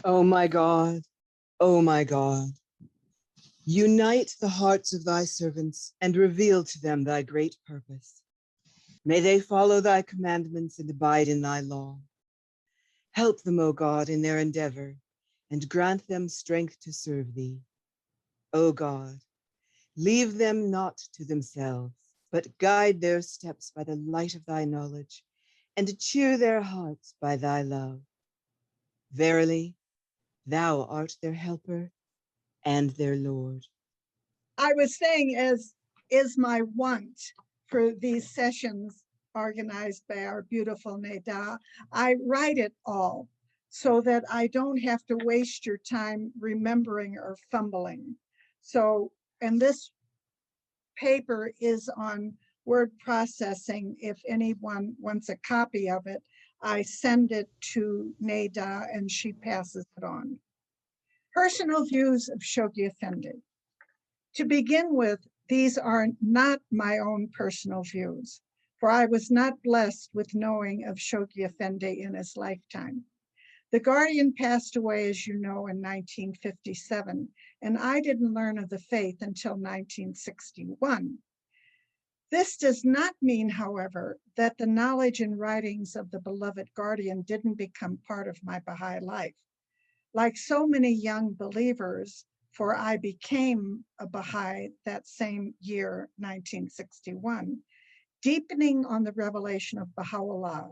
O my God, O my God, unite the hearts of thy servants and reveal to them thy great purpose. May they follow thy commandments and abide in thy law. Help them, O God, in their endeavor, and grant them strength to serve thee. O God, leave them not to themselves, but guide their steps by the light of thy knowledge, and cheer their hearts by thy love. Verily, thou art their helper and their Lord. I was saying, as is my wont for these sessions organized by our beautiful Neda, I write it all so that I don't have to waste your time remembering or fumbling. So, and this paper is on word processing. If anyone wants a copy of it, I send it to Neda and she passes it on. Personal views of Shoghi Effendi. To begin with, these are not my own personal views, for I was not blessed with knowing of Shoghi Effendi in his lifetime. The Guardian passed away, as you know, in 1957, and I didn't learn of the faith until 1961. This does not mean, however, that the knowledge and writings of the beloved Guardian didn't become part of my Baha'i life. Like so many young believers, for I became a Baha'i that same year, 1961, deepening on the revelation of Baha'u'llah,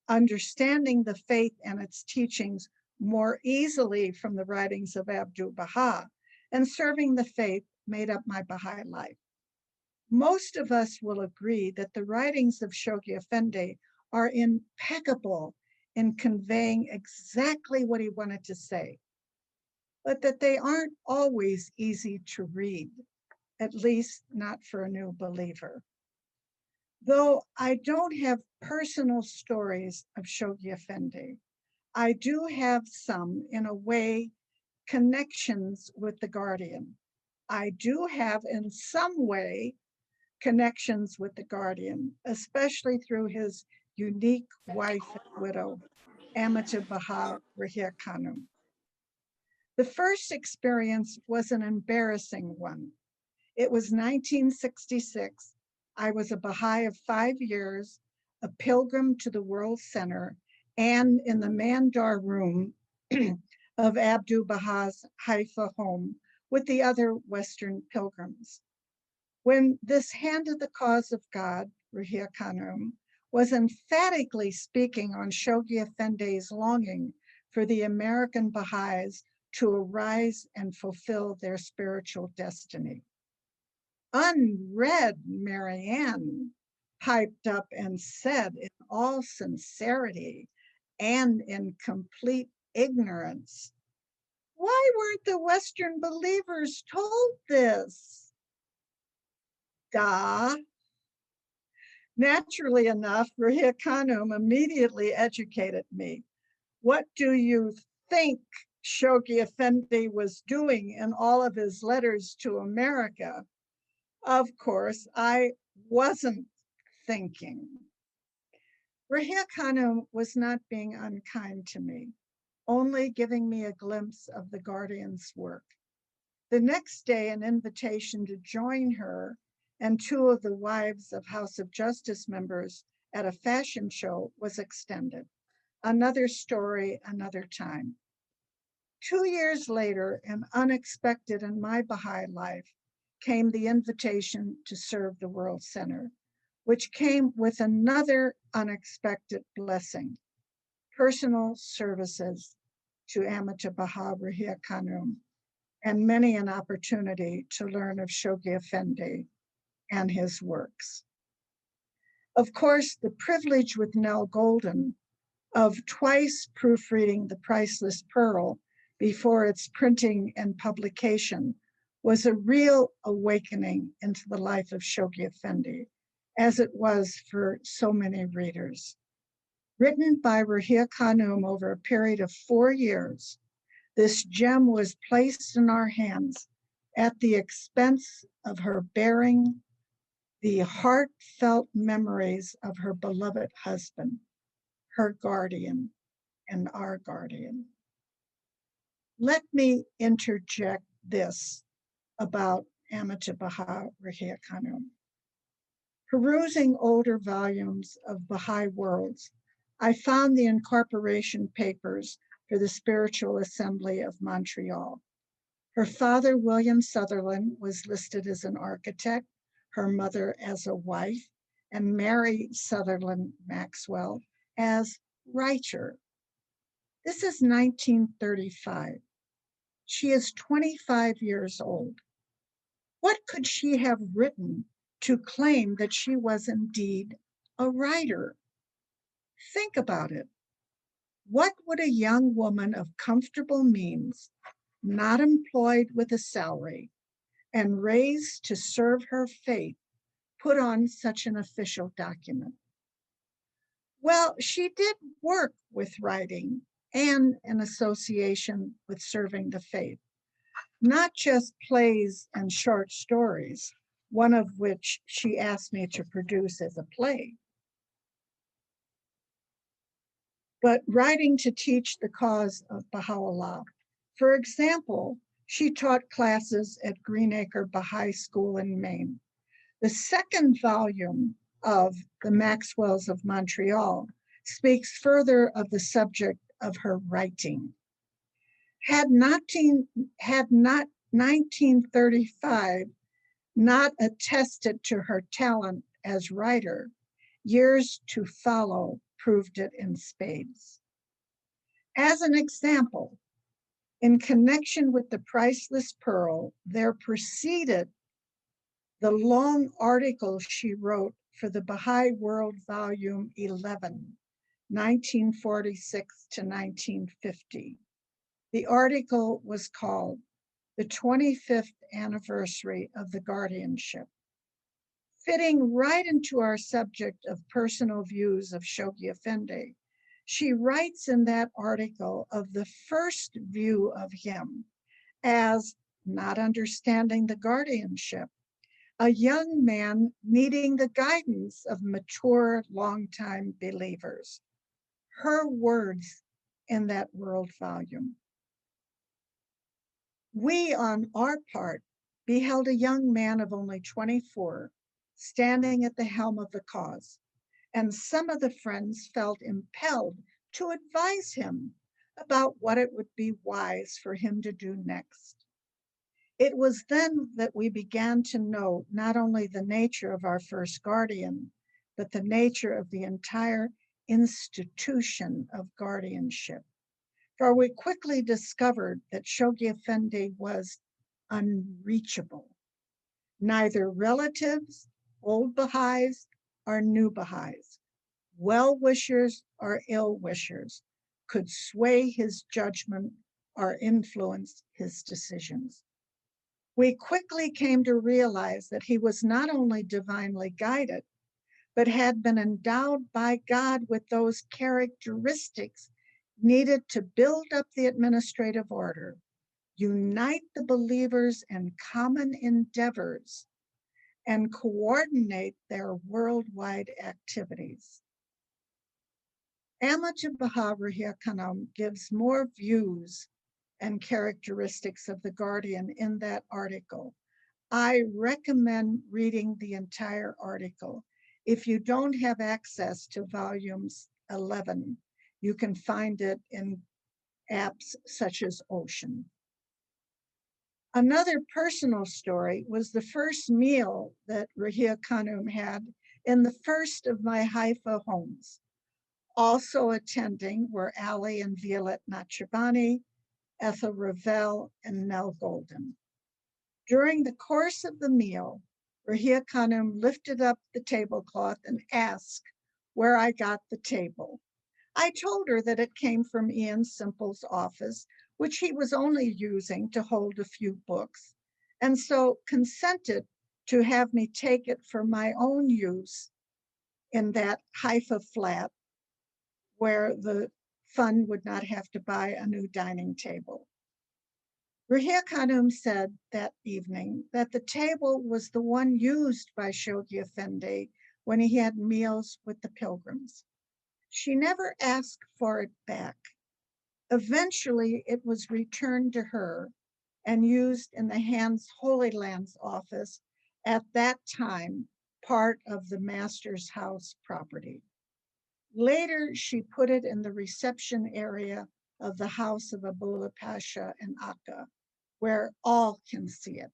understanding the faith and its teachings more easily from the writings of Abdu'l-Baha, and serving the faith made up my Baha'i life. Most of us will agree that the writings of Shoghi Effendi are impeccable in conveying exactly what he wanted to say, but that they aren't always easy to read, at least not for a new believer. Though I don't have personal stories of Shoghi Effendi, I do have some, in a way, connections with the Guardian. I do have, in some way, connections with the Guardian, especially through his unique wife and widow, Amita Baha Rahia Khanum. The first experience was an embarrassing one. It was 1966. I was a Baha'i of 5 years, a pilgrim to the World Center, and in the Mandar room of Abdu'l-Baha's Haifa home with the other Western pilgrims. When this hand of the cause of God, Rahia Khanum, was emphatically speaking on Shoghi Effendi's longing for the American Baha'is to arise and fulfill their spiritual destiny. Unread Marianne piped up and said in all sincerity and in complete ignorance, "Why weren't the Western believers told this?" Da. Naturally enough, Rahia Khanum immediately educated me. What do you think Shoghi Effendi was doing in all of his letters to America? Of course, I wasn't thinking. Rahia Khanum was not being unkind to me, only giving me a glimpse of the Guardian's work. The next day, an invitation to join her and 2 of the wives of House of Justice members at a fashion show was extended. Another story, another time. 2 years later, and unexpected in my Baha'i life, came the invitation to serve the World Center, which came with another unexpected blessing, personal services to Amita Baha Rahia Khanum, and many an opportunity to learn of Shoghi Effendi and his works. Of course, the privilege with Nell Golden of twice proofreading The Priceless Pearl before its printing and publication was a real awakening into the life of Shoghi Effendi, as it was for so many readers. Written by Rahia Khanum over a period of 4 years, this gem was placed in our hands at the expense of her bearing the heartfelt memories of her beloved husband, her guardian, and our guardian. Let me interject this about Amitabha Baha Rahia Khanum. Perusing older volumes of Baha'i Worlds, I found the incorporation papers for the Spiritual Assembly of Montreal. Her father, William Sutherland, was listed as an architect, her mother as a wife, and Mary Sutherland Maxwell as writer. This is 1935. She is 25 years old. What could she have written to claim that she was indeed a writer? Think about it. What would a young woman of comfortable means, not employed with a salary, and raised to serve her faith, put on such an official document? Well, she did work with writing and in association with serving the faith, not just plays and short stories, one of which she asked me to produce as a play, but writing to teach the cause of Baha'u'llah. For example, she taught classes at Greenacre Baha'i School in Maine. The second volume of The Maxwells of Montreal speaks further of the subject of her writing. Had not 1935 not attested to her talent as writer, years to follow proved it in spades. As an example, in connection with the priceless pearl, there proceeded the long article she wrote for the Baha'i World Volume 11, 1946 to 1950. The article was called The 25th Anniversary of the Guardianship. Fitting right into our subject of personal views of Shoghi Effendi, she writes in that article of the first view of him as not understanding the guardianship, a young man needing the guidance of mature, longtime believers. Her words in that world volume. We, on our part, beheld a young man of only 24 standing at the helm of the cause, and some of the friends felt impelled to advise him about what it would be wise for him to do next. It was then that we began to know not only the nature of our first guardian, but the nature of the entire institution of guardianship. For we quickly discovered that Shoghi Effendi was unreachable. Neither relatives, old Baha'is or new Baha'is, well-wishers or ill-wishers, could sway his judgment or influence his decisions. We quickly came to realize that he was not only divinely guided, but had been endowed by God with those characteristics needed to build up the administrative order, unite the believers in common endeavors, and coordinate their worldwide activities. Amitabha Baha Rahia Khanum gives more views and characteristics of the Guardian in that article. I recommend reading the entire article. If you don't have access to volumes 11, you can find it in apps such as Ocean. Another personal story was the first meal that Rahia Khanum had in the first of my Haifa homes. Also attending were Ali and Violet Nachavani, Ethel Ravel, and Nell Golden. During the course of the meal, Rahia Khanum lifted up the tablecloth and asked where I got the table. I told her that it came from Ian Simple's office, which he was only using to hold a few books, and so consented to have me take it for my own use in that Haifa flat where the fund would not have to buy a new dining table. Rahia Khanum said that evening that the table was the one used by Shoghi Effendi when he had meals with the Pilgrims. She never asked for it back. Eventually, it was returned to her and used in the Hands Holy Lands office, at that time part of the master's house property. Later, she put it in the reception area of the house of Baha'u'llah Pasha in Akka, where all can see it.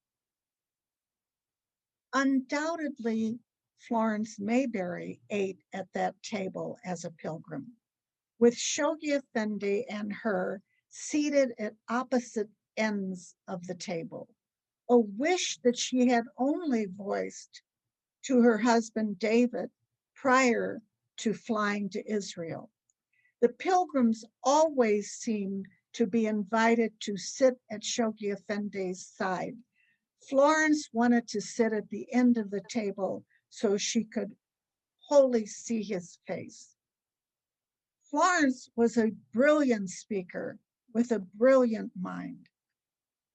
Undoubtedly, Florence Mayberry ate at that table as a pilgrim, with Shoghi Effendi and her seated at opposite ends of the table, a wish that she had only voiced to her husband David prior to flying to Israel. The pilgrims always seemed to be invited to sit at Shoghi Effendi's side. Florence wanted to sit at the end of the table so she could wholly see his face. Florence was a brilliant speaker with a brilliant mind.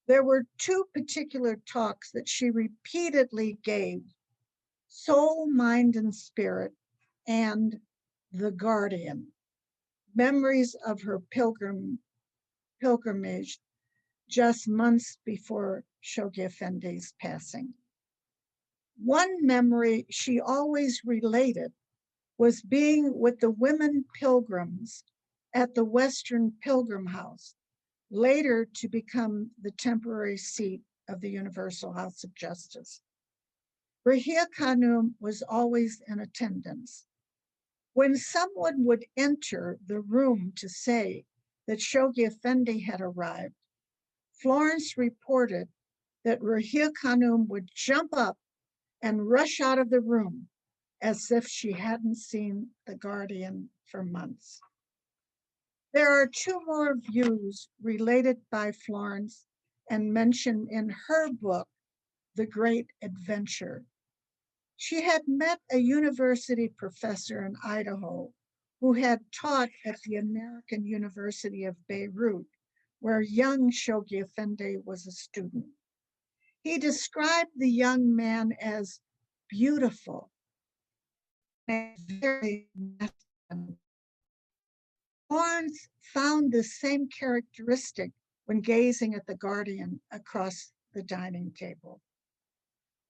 There were two particular talks that she repeatedly gave: Soul, Mind, and Spirit, and The Guardian, memories of her pilgrimage just months before Shoghi Effendi's passing. One memory she always related was being with the women pilgrims at the Western Pilgrim House, later to become the temporary seat of the Universal House of Justice. Rahia Khanum was always in attendance. When someone would enter the room to say that Shoghi Effendi had arrived, Florence reported that Rahia Khanum would jump up and rush out of the room as if she hadn't seen the Guardian for months. There are two more views related by Florence and mentioned in her book, The Great Adventure. She had met a university professor in Idaho who had taught at the American University of Beirut, where young Shoghi Effendi was a student. He described the young man as beautiful and very masculine. Florence found the same characteristic when gazing at the Guardian across the dining table.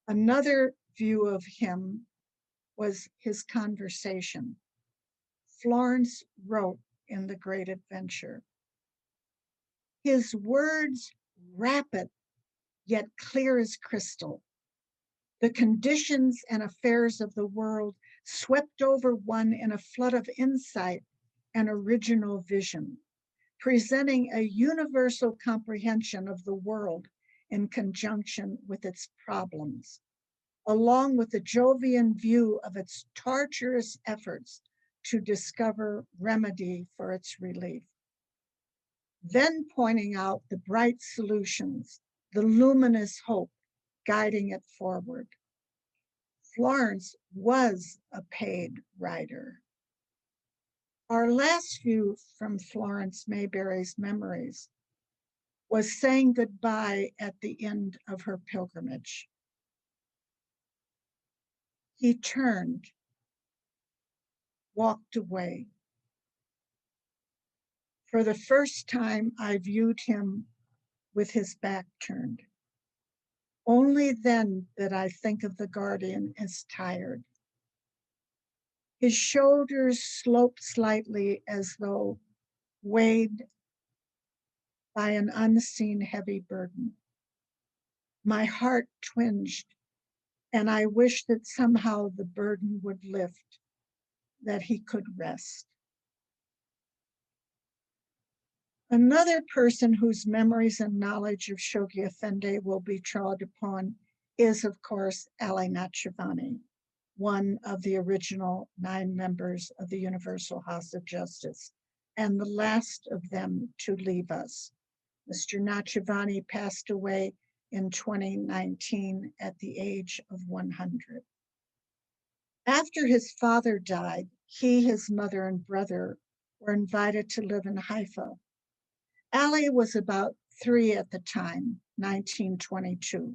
Another view of him was his conversation. Florence wrote in The Great Adventure, his words rapid yet clear as crystal. The conditions and affairs of the world swept over one in a flood of insight and original vision, presenting a universal comprehension of the world in conjunction with its problems, along with a Jovian view of its tortuous efforts to discover remedy for its relief. Then pointing out the bright solutions, the luminous hope guiding it forward. Florence was a paid writer. Our last view from Florence Mayberry's memories was saying goodbye at the end of her pilgrimage. He turned, walked away. For the first time, I viewed him with his back turned. Only then did I think of the Guardian as tired. His shoulders sloped slightly as though weighed by an unseen heavy burden. My heart twinged, and I wished that somehow the burden would lift, that he could rest. Another person whose memories and knowledge of Shoghi Effendi will be trod upon is, of course, Ali Nachavani, one of the original 9 members of the Universal House of Justice, and the last of them to leave us. Mr. Nachavani passed away in 2019 at the age of 100. After his father died, he, his mother, and brother were invited to live in Haifa. Ali was about 3 at the time, 1922.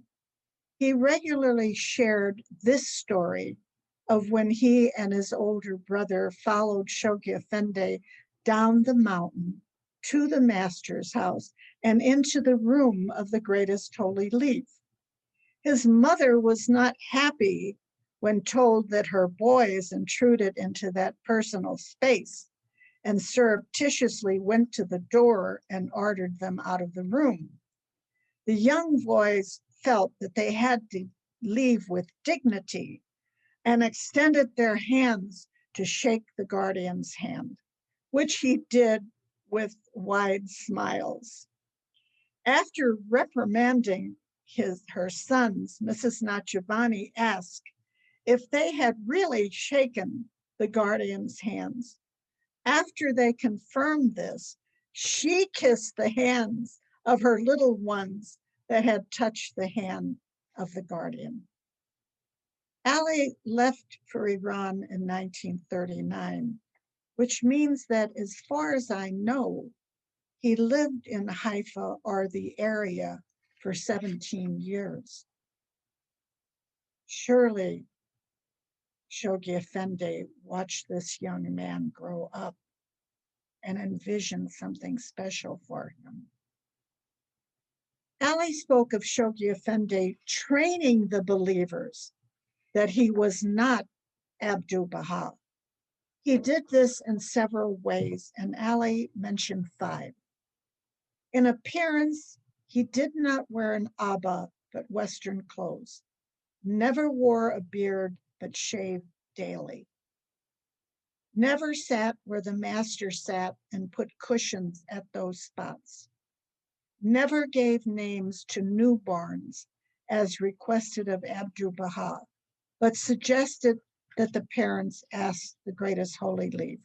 He regularly shared this story of when he and his older brother followed Shoghi Effendi down the mountain to the master's house and into the room of the greatest holy leaf. His mother was not happy when told that her boys intruded into that personal space and surreptitiously went to the door and ordered them out of the room. The young boys felt that they had to leave with dignity and extended their hands to shake the guardian's hand, which he did with wide smiles. After reprimanding her sons, Mrs. Nachavani asked if they had really shaken the guardian's hands. After they confirmed this, she kissed the hands of her little ones that had touched the hand of the guardian. Ali left for Iran in 1939, which means that as far as I know, he lived in Haifa or the area for 17 years. Surely Shoghi Effendi watched this young man grow up and envisioned something special for him. Ali spoke of Shoghi Effendi training the believers that he was not Abdu'l-Baha. He did this in several ways, and Ali mentioned 5. In appearance, he did not wear an abba, but Western clothes, never wore a beard, but shaved daily, never sat where the master sat and put cushions at those spots, never gave names to newborns as requested of Abdu'l-Baha, but suggested that the parents ask the greatest holy leaf.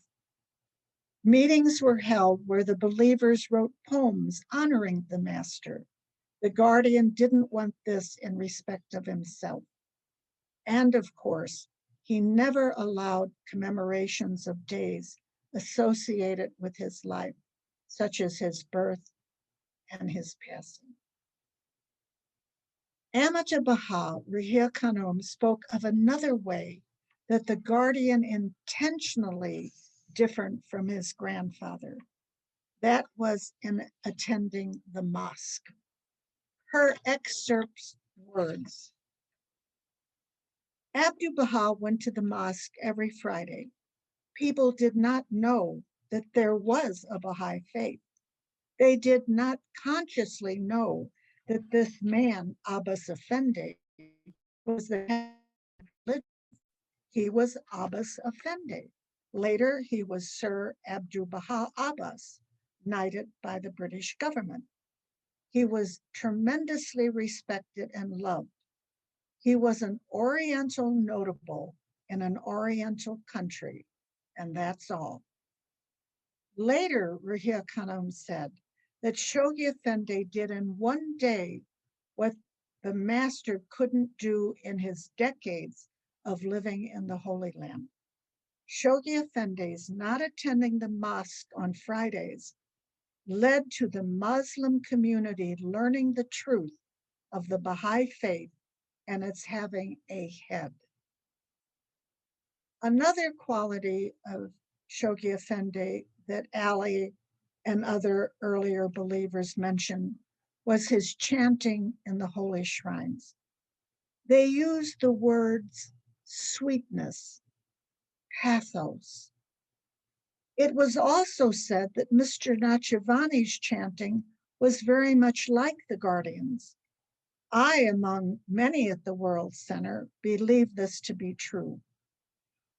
Meetings were held where the believers wrote poems honoring the master. The guardian didn't want this in respect of himself. And of course, he never allowed commemorations of days associated with his life, such as his birth and his passing. Amata Baha, Rihir Khanum, spoke of another way that the guardian intentionally differed from his grandfather. That was in attending the mosque. Her excerpts words. Abdu'l-Baha went to the mosque every Friday. People did not know that there was a Baha'i faith. They did not consciously know that this man, Abbas Effendi, was the head of religion. He was Abbas Effendi. Later, he was Sir Abdu'l-Baha Abbas, knighted by the British government. He was tremendously respected and loved. He was an Oriental notable in an Oriental country, and that's all. Later, Rihir Khanum said that Shoghi Effendi did in one day what the master couldn't do in his decades of living in the Holy Land. Shoghi Effendi's not attending the mosque on Fridays led to the Muslim community learning the truth of the Baha'i faith and its having a head. Another quality of Shoghi Effendi that Ali and other earlier believers mentioned was his chanting in the holy shrines. They used the words sweetness, pathos. It was also said that Mr. Nachavani's chanting was very much like the Guardian's. I, among many at the World Center, believe this to be true,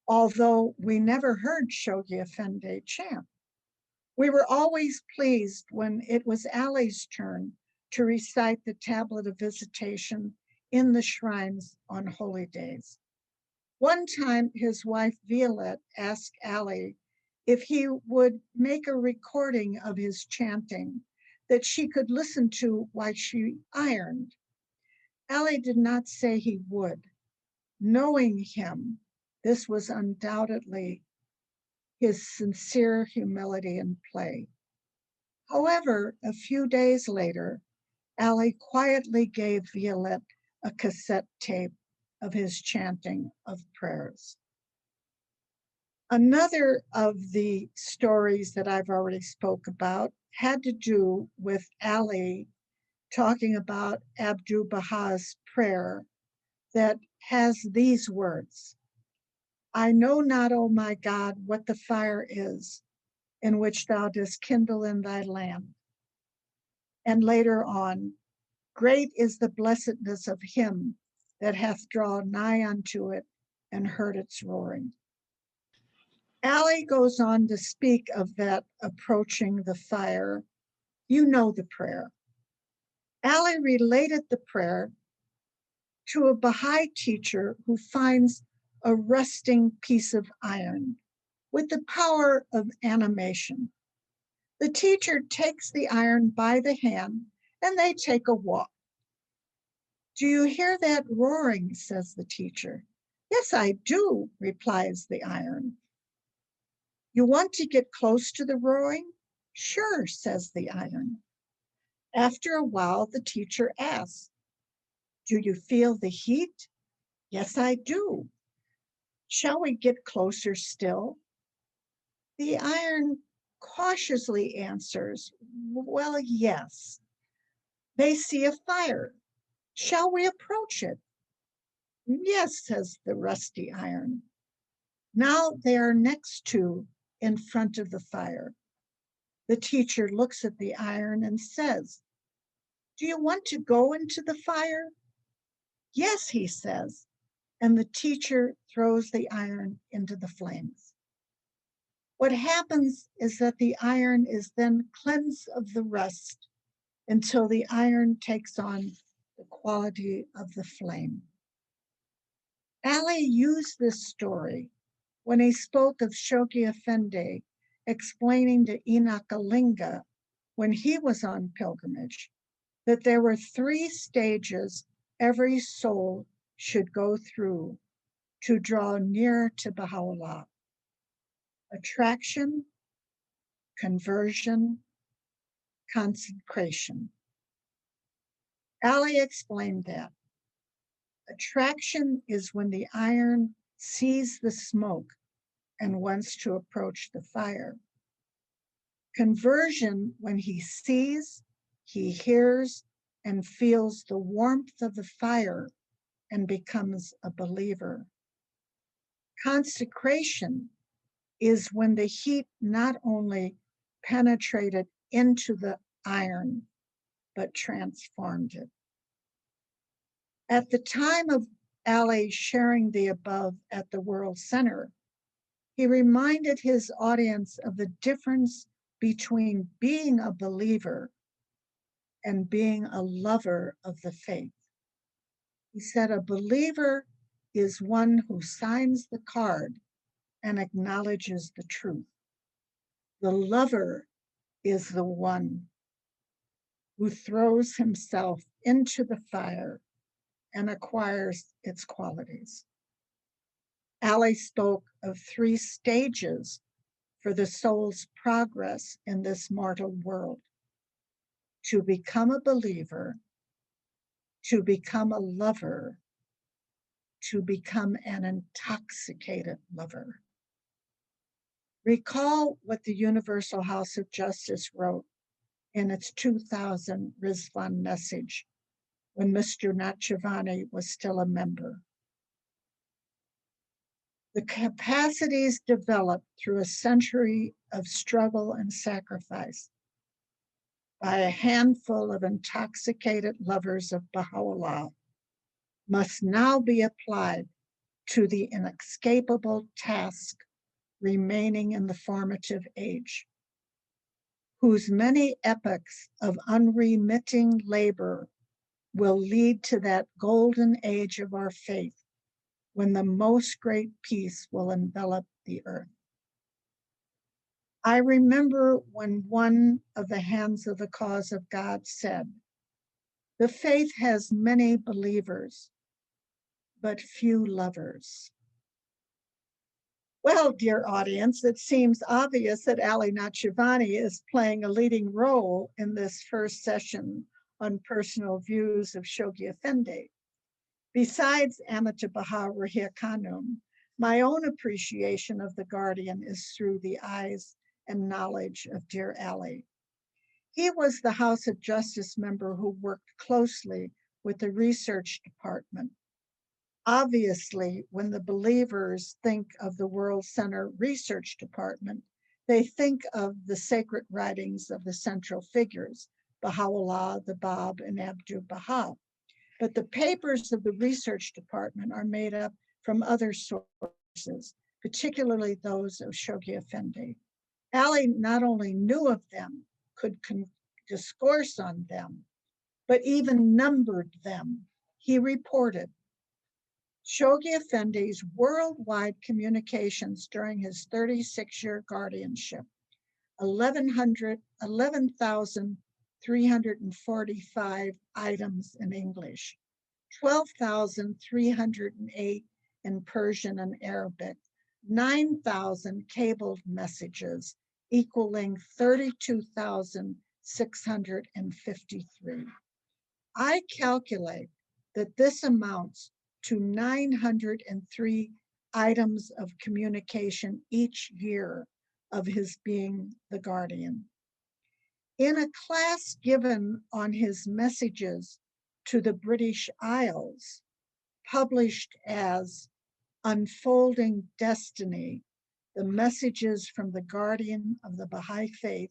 although we never heard Shoghi Effendi chant. We were always pleased when it was Ali's turn to recite the tablet of visitation in the shrines on holy days. One time, his wife Violette asked Ali if he would make a recording of his chanting that she could listen to while she ironed. Ali did not say he would. Knowing him, this was undoubtedly his sincere humility in play. However, a few days later, Ali quietly gave Violette a cassette tape of his chanting of prayers. Another of the stories that I've already spoke about had to do with Ali talking about Abdu'l-Baha's prayer that has these words: I know not, O my God, what the fire is in which thou dost kindle in thy land. And later on, great is the blessedness of him that hath drawn nigh unto it and heard its roaring. Ali goes on to speak of that approaching the fire. You know the prayer. Ali related the prayer to a Baha'i teacher who finds a rusting piece of iron with the power of animation. The teacher takes the iron by the hand and they take a walk. Do you hear that roaring? Says the teacher. Yes, I do, replies the iron. You want to get close to the roaring? Sure, says the iron. After a while, the teacher asks, do you feel the heat? Yes, I do. Shall we get closer still? The iron cautiously answers, well, yes. They see a fire. Shall we approach it? Yes, says the rusty iron. Now they are next to, in front of the fire. The teacher looks at the iron and says, do you want to go into the fire? Yes, he says, and the teacher throws the iron into the flames. What happens is that the iron is then cleansed of the rust until the iron takes on the quality of the flame. Ali used this story when he spoke of Shoghi Effendi explaining to Enoch Kalinga when he was on pilgrimage that there were 3 stages every soul should go through to draw near to Baha'u'llah: attraction, conversion, consecration. Ali explained that attraction is when the iron sees the smoke and wants to approach the fire. Conversion, when he sees, he hears, and feels the warmth of the fire and becomes a believer. Consecration is when the heat not only penetrated into the iron, but transformed it. At the time of Ali sharing the above at the World Center, he reminded his audience of the difference between being a believer and being a lover of the faith. He said, a believer is one who signs the card and acknowledges the truth. The lover is the one who throws himself into the fire and acquires its qualities. Ali spoke of 3 stages for the soul's progress in this mortal world: to become a believer, to become a lover, to become an intoxicated lover. Recall what the Universal House of Justice wrote in its 2000 Rizwan message when Mr. Nachavani was still a member. The capacities developed through a century of struggle and sacrifice by a handful of intoxicated lovers of Baha'u'llah must now be applied to the inescapable task remaining in the formative age, whose many epochs of unremitting labor will lead to that golden age of our faith when the most great peace will envelop the earth. I remember when one of the hands of the cause of God said, the faith has many believers, but few lovers. Well, dear audience, it seems obvious that Ali Nachavani is playing a leading role in this first session on personal views of Shoghi Effendi. Besides Amita Baha Rahia Khanum, my own appreciation of the Guardian is through the eyes and knowledge of dear Ali. He was the House of Justice member who worked closely with the research department. Obviously, when the believers think of the World Center Research Department, they think of the sacred writings of the central figures, Baha'u'llah, the Bab, and Abdu'l-Baha. But the papers of the research department are made up from other sources, particularly those of Shoghi Effendi. Ali not only knew of them, could discourse on them, but even numbered them. He reported, Shoghi Effendi's worldwide communications during his 36-year guardianship, 11,345 items in English, 12,308 in Persian and Arabic, 9,000 cabled messages, equaling 32,653. I calculate that this amounts to 903 items of communication each year of his being the guardian. In a class given on his messages to the British Isles, published as Unfolding Destiny, the messages from the guardian of the Baha'i faith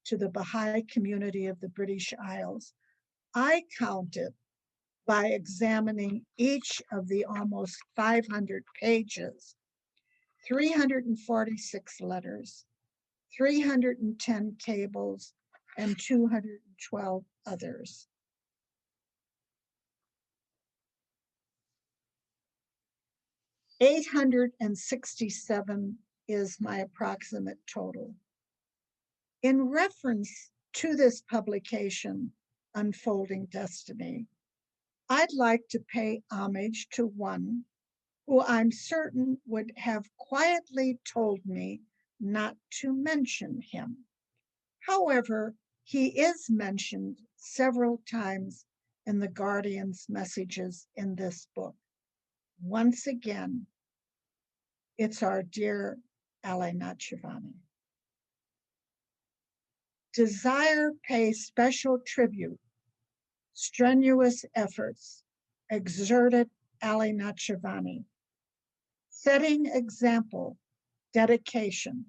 to the Baha'i community of the British Isles, I counted by examining each of the almost 500 pages, 346 letters, 310 cables, and 212 others. $867 is my approximate total. In reference to this publication, Unfolding Destiny, I'd like to pay homage to one who I'm certain would have quietly told me not to mention him. However, he is mentioned several times in the Guardian's messages in this book. Once again, it's our dear Ali Nachavani. Desire pays special tribute. Strenuous efforts exerted Ali Nachavani, setting example, dedication,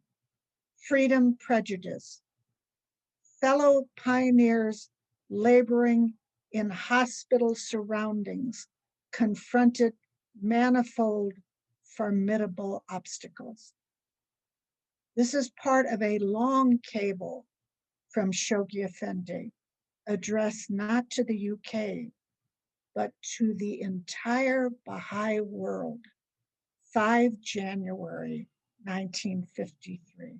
freedom prejudice, fellow pioneers laboring in hospital surroundings confronted manifold formidable obstacles. This is part of a long cable from Shoghi Effendi, addressed not to the UK, but to the entire Baha'i world, 5 January 1953.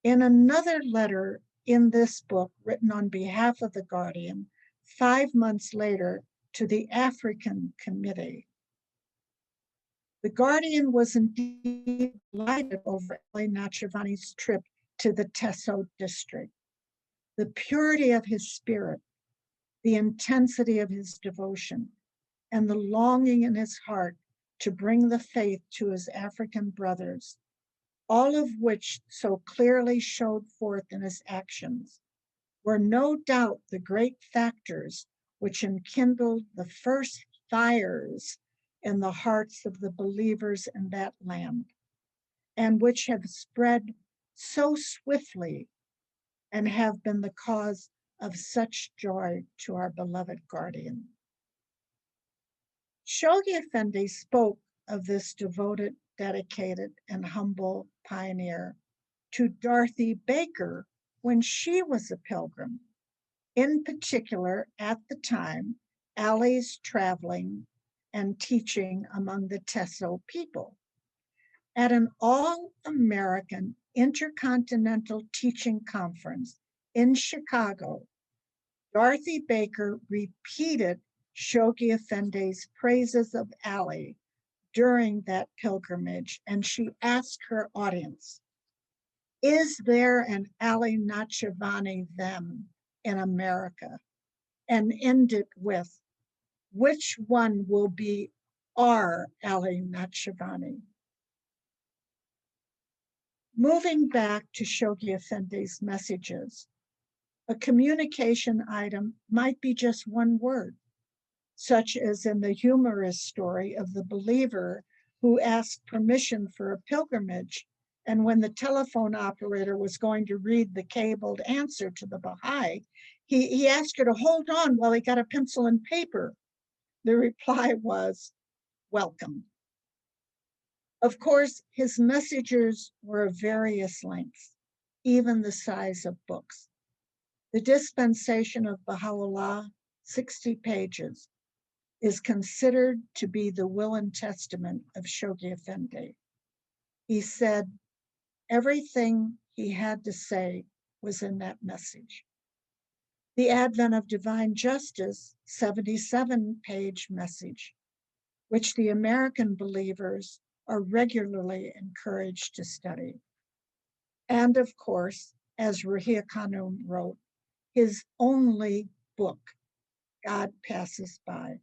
In another letter in this book, written on behalf of the Guardian, 5 months later to the African Committee, the Guardian was indeed delighted over Ali Nachavani's trip to the Teso district. The purity of his spirit, the intensity of his devotion, and the longing in his heart to bring the faith to his African brothers, all of which so clearly showed forth in his actions, were no doubt the great factors which enkindled the first fires in the hearts of the believers in that land, and which have spread so swiftly and have been the cause of such joy to our beloved guardian. Shoghi Effendi spoke of this devoted, dedicated, and humble pioneer to Dorothy Baker when she was a pilgrim. In particular, at the time, Ali's traveling and teaching among the Teso people. At an all-American intercontinental teaching conference in Chicago, Dorothy Baker repeated Shoghi Effendi's praises of Ali during that pilgrimage, and she asked her audience, is there an Ali Nachavani them in America? And ended with, which one will be our Ali Nachavani? Moving back to Shoghi Effendi's messages, A communication item might be just one word, such as in the humorous story of the believer who asked permission for a pilgrimage, and when the telephone operator was going to read the cabled answer to the Baha'i, he asked her to hold on while he got a pencil and paper. The reply was, "Welcome." Of course, his messages were of various lengths, even the size of books. The dispensation of Baha'u'llah, 60 pages, is considered to be the will and testament of Shoghi Effendi. He said everything he had to say was in that message. The Advent of Divine Justice, 77-page message, which the American believers are regularly encouraged to study. And of course, as Rahia Khanum wrote, his only book, God Passes By,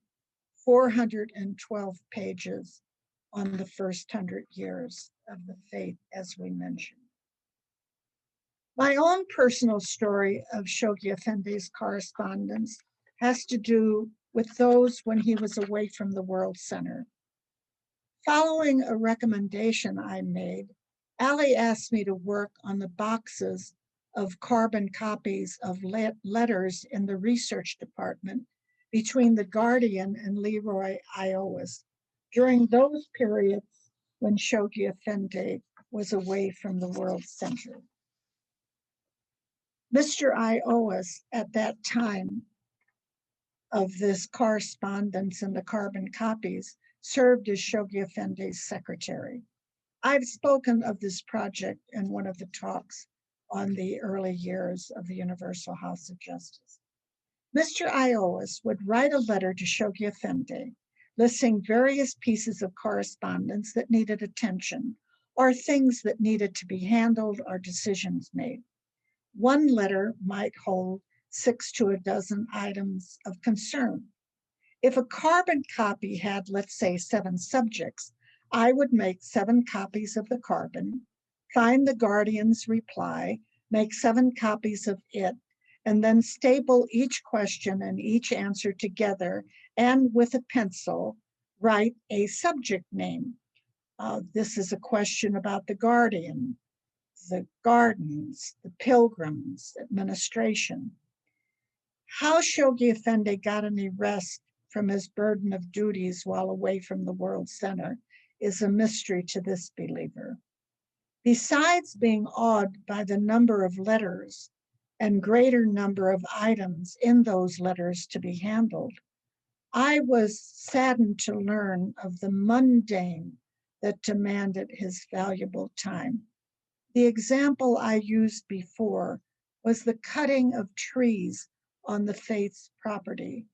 412 pages on the first 100 years of the faith, as we mentioned. My own personal story of Shoghi Effendi's correspondence has to do with those when he was away from the World Center. Following a recommendation I made, Ali asked me to work on the boxes of carbon copies of letters in the research department between the Guardian and Leroy Iowas during those periods when Shoghi Effendi was away from the World Center. Mr. Iowas, at that time of this correspondence and the carbon copies, served as Shoghi Effendi's secretary. I've spoken of this project in one of the talks on the early years of the Universal House of Justice. Mr. Iowas would write a letter to Shoghi Effendi, listing various pieces of correspondence that needed attention, or things that needed to be handled or decisions made. One letter might hold 6 to a dozen items of concern. If a carbon copy had, let's say, 7 subjects, I would make 7 copies of the carbon, find the Guardian's reply, make 7 copies of it, and then staple each question and each answer together, and with a pencil, write a subject name. This is a question about the Guardian, the gardens, the Pilgrim's administration. How Shoghi Effendi got any rest from his burden of duties while away from the World Center is a mystery to this believer. Besides being awed by the number of letters and greater number of items in those letters to be handled, I was saddened to learn of the mundane that demanded his valuable time. The example I used before was the cutting of trees on the faith's property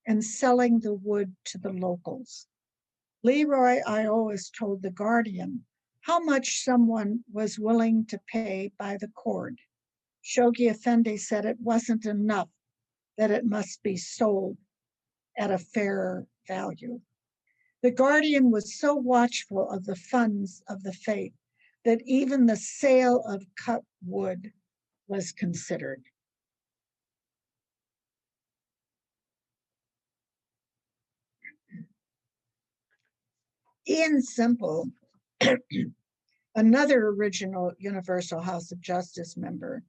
and selling the wood to the locals. Leroy Iowas told the Guardian how much someone was willing to pay by the cord. Shoghi Effendi said it wasn't enough, that it must be sold at a fairer value. The Guardian was so watchful of the funds of the faith that even the sale of cut wood was considered. Ian Simple, another original Universal House of Justice member,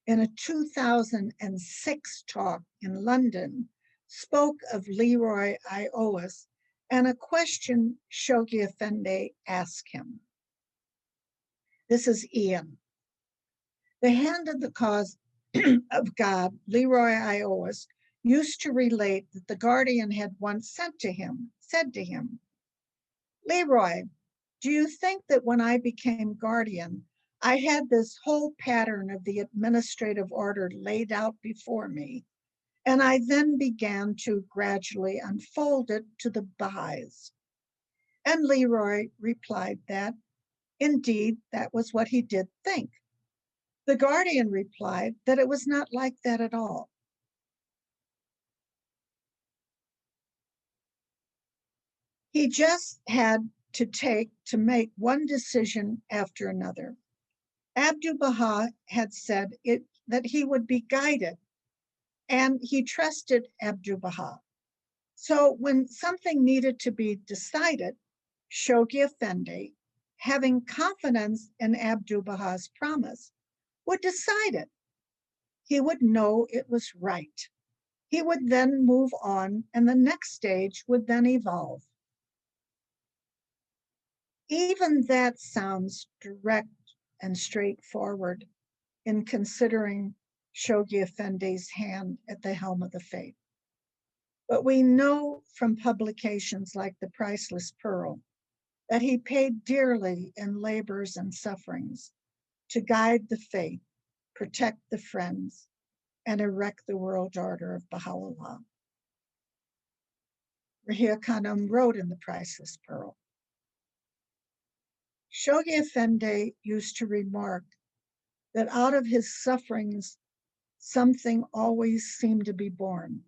in a 2006 talk in London, spoke of Leroy Iowas and a question Shoghi Effendi asked him. This is Ian. The hand of the cause of God, Leroy Iowas, used to relate that the Guardian had once said to him, "Leroy, do you think that when I became Guardian, I had this whole pattern of the administrative order laid out before me, and I then began to gradually unfold it to the Baha'is?" And Leroy replied that, indeed, that was what he did think. The Guardian replied that it was not like that at all. He just had to make one decision after another. Abdu'l-Baha had said that he would be guided and he trusted Abdu'l-Baha. So when something needed to be decided, Shoghi Effendi, having confidence in Abdu'l-Baha's promise, would decide it. He would know it was right. He would then move on, and the next stage would then evolve. Even that sounds direct and straightforward in considering Shoghi Effendi's hand at the helm of the faith. But we know from publications like The Priceless Pearl that he paid dearly in labors and sufferings to guide the faith, protect the friends, and erect the world order of Baha'u'llah. Rahia Khanum wrote in The Priceless Pearl, Shoghi Effendi used to remark that out of his sufferings, something always seemed to be born.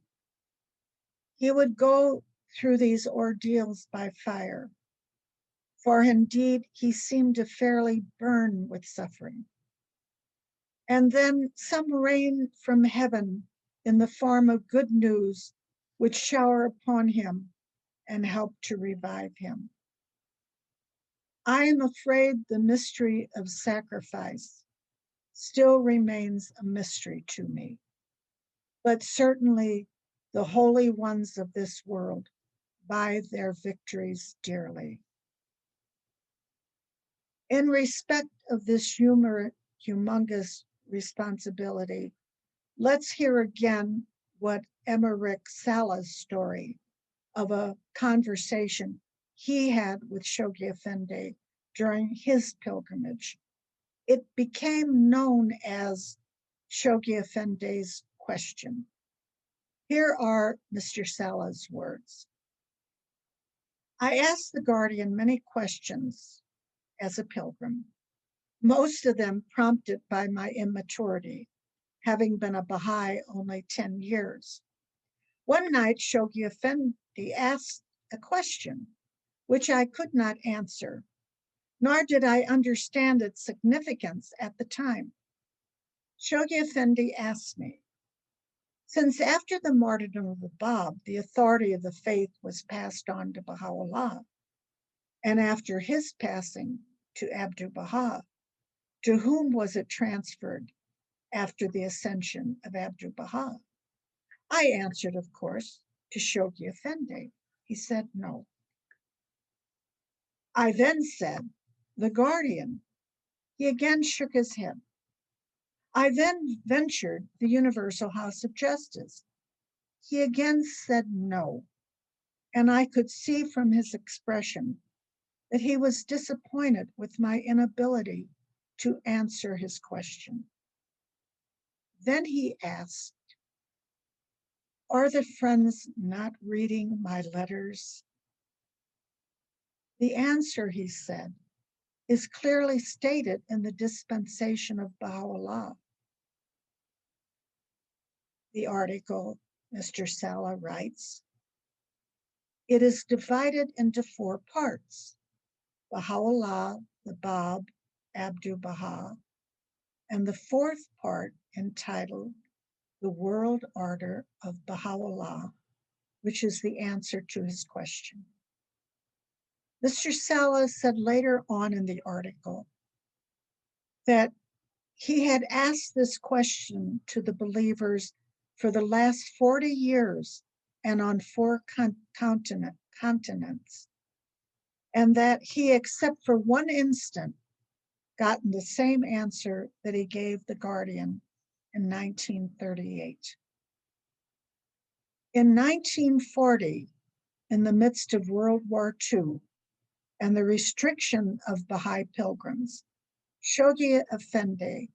He would go through these ordeals by fire, for indeed he seemed to fairly burn with suffering. And then some rain from heaven in the form of good news would shower upon him and help to revive him. I am afraid the mystery of sacrifice still remains a mystery to me, but certainly the holy ones of this world buy their victories dearly. In respect of this humongous responsibility, let's hear again what Emmerich Salah's story of a conversation he had with Shoghi Effendi during his pilgrimage. It became known as Shoghi Effendi's question. Here are Mr. Salah's words. I asked the Guardian many questions as a pilgrim, most of them prompted by my immaturity, having been a Baha'i only 10 years. One night, Shoghi Effendi asked a question which I could not answer, nor did I understand its significance at the time. Shoghi Effendi asked me, since after the martyrdom of the Bab, the authority of the faith was passed on to Baha'u'llah, and after his passing to Abdu'l-Baha, to whom was it transferred after the ascension of Abdu'l-Baha? I answered, of course, to Shoghi Effendi. He said no. I then said, the Guardian. He again shook his head. I then ventured the Universal House of Justice. He again said no, and I could see from his expression that he was disappointed with my inability to answer his question. Then he asked, are the friends not reading my letters? The answer, he said, is clearly stated in the dispensation of Baha'u'llah. The article, Mr. Salah writes, it is divided into 4 parts, Baha'u'llah, the Bab, Abdu'l-Baha, and the 4th part entitled The World Order of Baha'u'llah, which is the answer to his question. Mr. Salah said later on in the article that he had asked this question to the believers for the last 40 years and on 4 continents, and that he, except for one instant, gotten the same answer that he gave the Guardian in 1938. In 1940, in the midst of World War II and the restriction of Baha'i pilgrims, Shoghi Effendi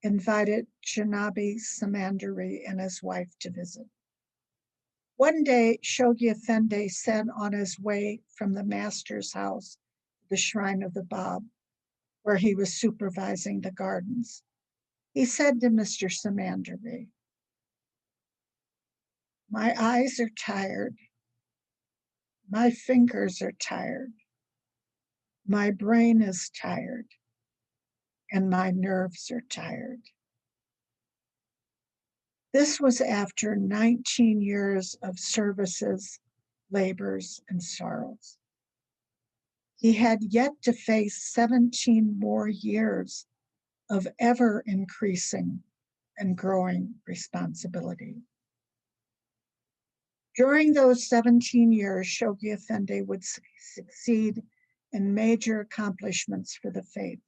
invited Janabi Samandari and his wife to visit. One day, Shoghi Effendi said on his way from the master's house to the shrine of the Bab, where he was supervising the gardens, he said to Mr. Samandari, my eyes are tired, my fingers are tired, my brain is tired, and my nerves are tired. This was after 19 years of services, labors, and sorrows. He had yet to face 17 more years of ever increasing and growing responsibility. During those 17 years, Shoghi Effendi would succeed in major accomplishments for the faith,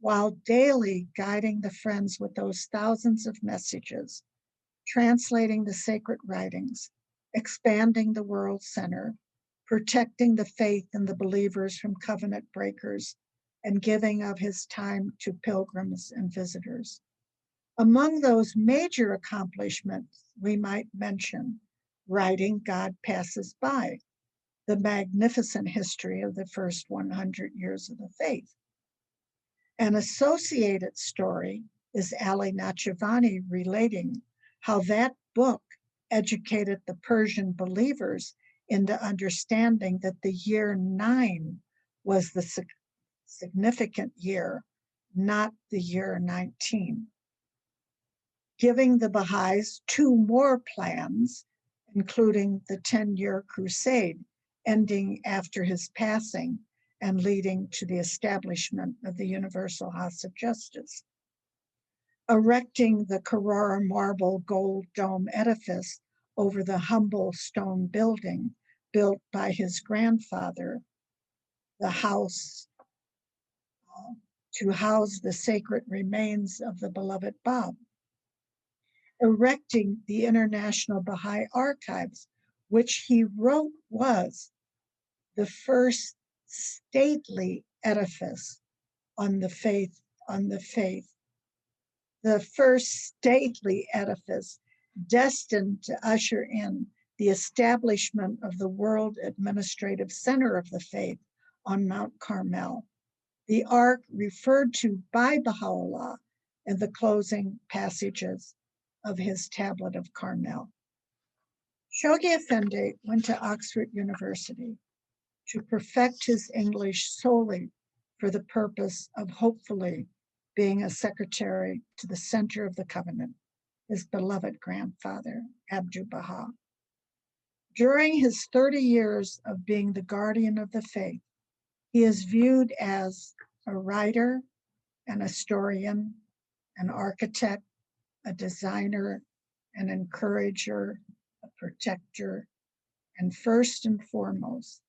while daily guiding the Friends with those thousands of messages, translating the sacred writings, expanding the World Center, protecting the faith and the believers from covenant breakers, and giving of his time to pilgrims and visitors. Among those major accomplishments, we might mention writing God Passes By, the magnificent history of the first 100 years of the faith. An associated story is Ali Nachavani relating how that book educated the Persian believers into understanding that the year 9 was the significant year, not the year 19. Giving the Baha'is 2 more plans, including the 10-year crusade ending after his passing and leading to the establishment of the Universal House of Justice. Erecting the Carrara marble gold dome edifice over the humble stone building built by his grandfather, the house to house the sacred remains of the beloved Bab. Erecting the International Baha'i Archives, which he wrote was the first stately edifice on the faith, the first stately edifice destined to usher in the establishment of the World Administrative Center of the Faith on Mount Carmel, the ark referred to by Baha'u'llah in the closing passages of his Tablet of Carmel. Shoghi Effendi went to Oxford University to perfect his English solely for the purpose of hopefully being a secretary to the center of the covenant, his beloved grandfather, Abdu'l-Baha. During his 30 years of being the guardian of the faith, he is viewed as a writer, an historian, an architect, a designer, an encourager, a protector, and first and foremost,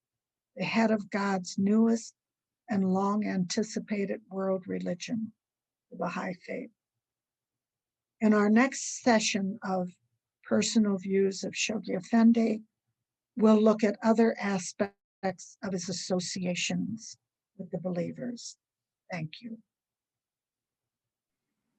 the head of God's newest and long anticipated world religion, the Baha'i faith. In our next session of Personal Views of Shoghi Effendi, we'll look at other aspects of his associations with the believers. Thank you.